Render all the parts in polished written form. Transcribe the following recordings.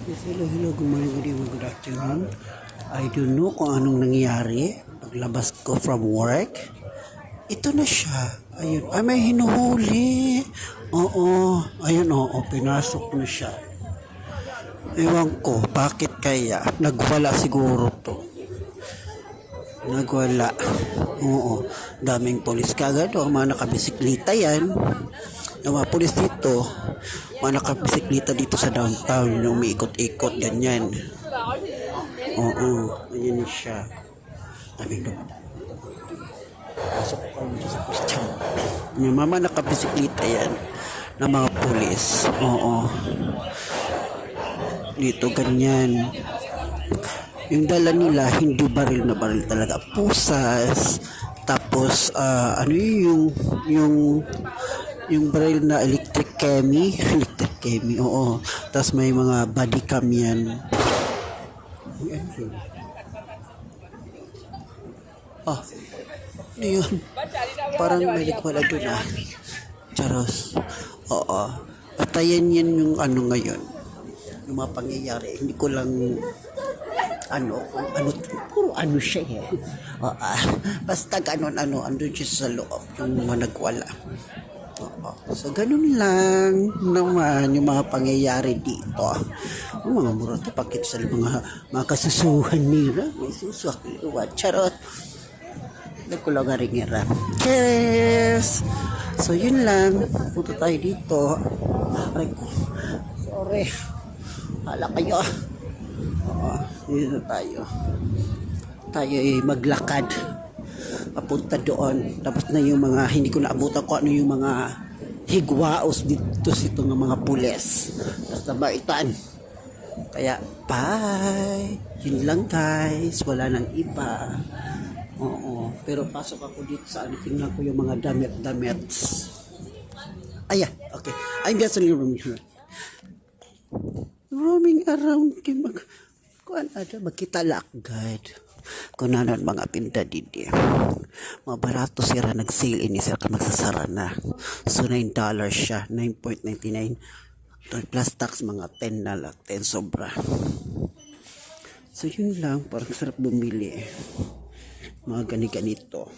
Yes, hello, good morning, good afternoon. I don't know kung anong nangyari. Paglabas ko from work, ito na siya. Ayun, ay may hinuhuli. Oo, ayun pinasok na siya. Ewan ko, bakit kaya? Nagwala siguro to. Nagwala. Oo, daming polis kagad. Mga nakabisiklita yan. Yung mga polis dito, mga nakabisiklita dito sa downtown, yung umiikot-ikot, ganyan. Oo, ganyan siya. Daming dumadaan. Pasok ko sa question. Yung mga nakabisiklita yan, ng mga polis. Oo. Dito, ganyan. Yung dala nila, hindi baril na baril talaga. Pusas. Tapos, yung baril na electric chemi, oo. Tapos may mga body cam yan. Ano yun? Parang may nagwala doon Charos. Oo. Patayan yan yung ngayon. Yung mga pangyayari. Hindi ko lang puro siya basta andun siya sa loob yung mga nagwala. So ganun lang naman yung mga pangyayari dito. Yung mga murata pakit sa mga kasusuhan nila, may susuak iwan charot nagkulang ringira. Cheers. So yun lang, punta tayo dito. Aray ko, sorry, hala kayo. Dito tayo maglakad papunta doon. Tapos na yung mga hindi ko naabutan ko ano yung mga higwaos dito sa itong mga pulis basta baitan. Kaya bye, yun lang guys, wala nang iba. Oo, pero pasok ako dito sa tingnan ko yung mga damit. Okay, I'm just roaming around kuan ada makita lakgad kung nanon mga pinta didi mga barato sira nag-sale ini sila ka magsasara na. So $9 siya, 9.99 plus tax mga 10 na lang, 10 sobra. So yun lang, parang sarap bumili mga ganito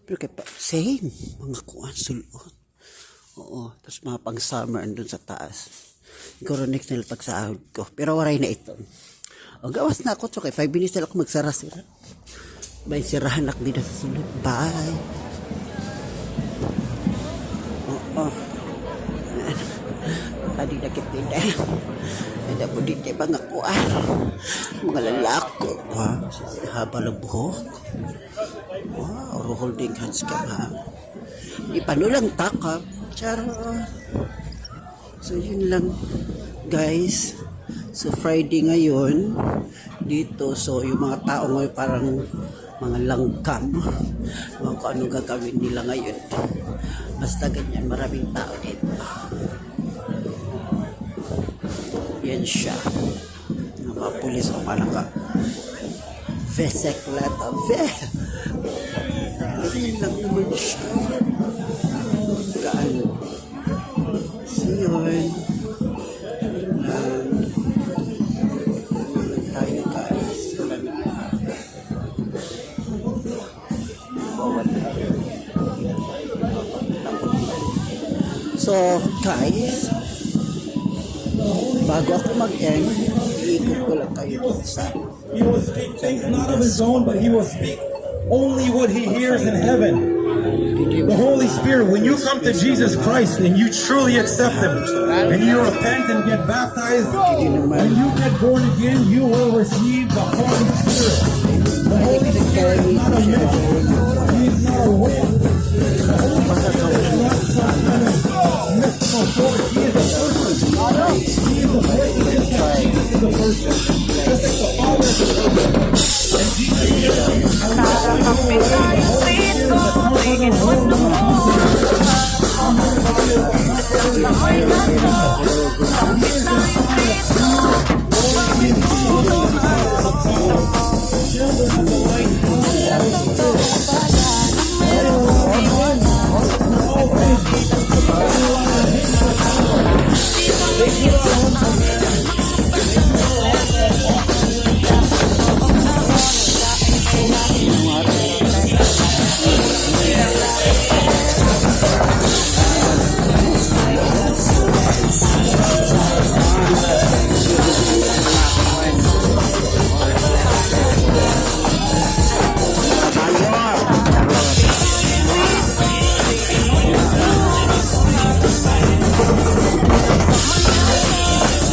pero kaya pa same mga kuan sulot. Oo, tapos mga pang summer andun sa taas. Siguro next na pag sahod ko. Pero waray na ito. O gawas na ako. So kay 5 minutes na ako magsara-sira. May sirahan ako dito sa sulod. Bye. Kadi na kitida. Ada po dito mga kuan. Mga lalako. Haba ng buhok. Wow, holding hands ka ha. Ipanulang takap. Charot. So yun lang guys. So Friday ngayon dito, so yung mga tao ngayon parang mga langgam, mga kung anong gagawin nila ngayon. Basta ganyan, maraming tao dito. Yan siya. Mga pulis o malaka veseklata ganyan lang naman siya. Gaano so yun tayo guys. So guys, bago ako mag-end, iikot ko lang kayo sa He will speak things not of his own, but he will speak only what he hears in heaven. The Holy Spirit, when you come to Jesus Christ and you truly accept Him, and you repent and get baptized, and you get born again, you will receive the Holy Spirit. The Holy Spirit is not a myth. He is not a whim. The Holy Spirit is not some kind of mystical force. He is a person. He is a person. Jesus is a person. Just like the Father is a person. And Jesus is a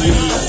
Amen.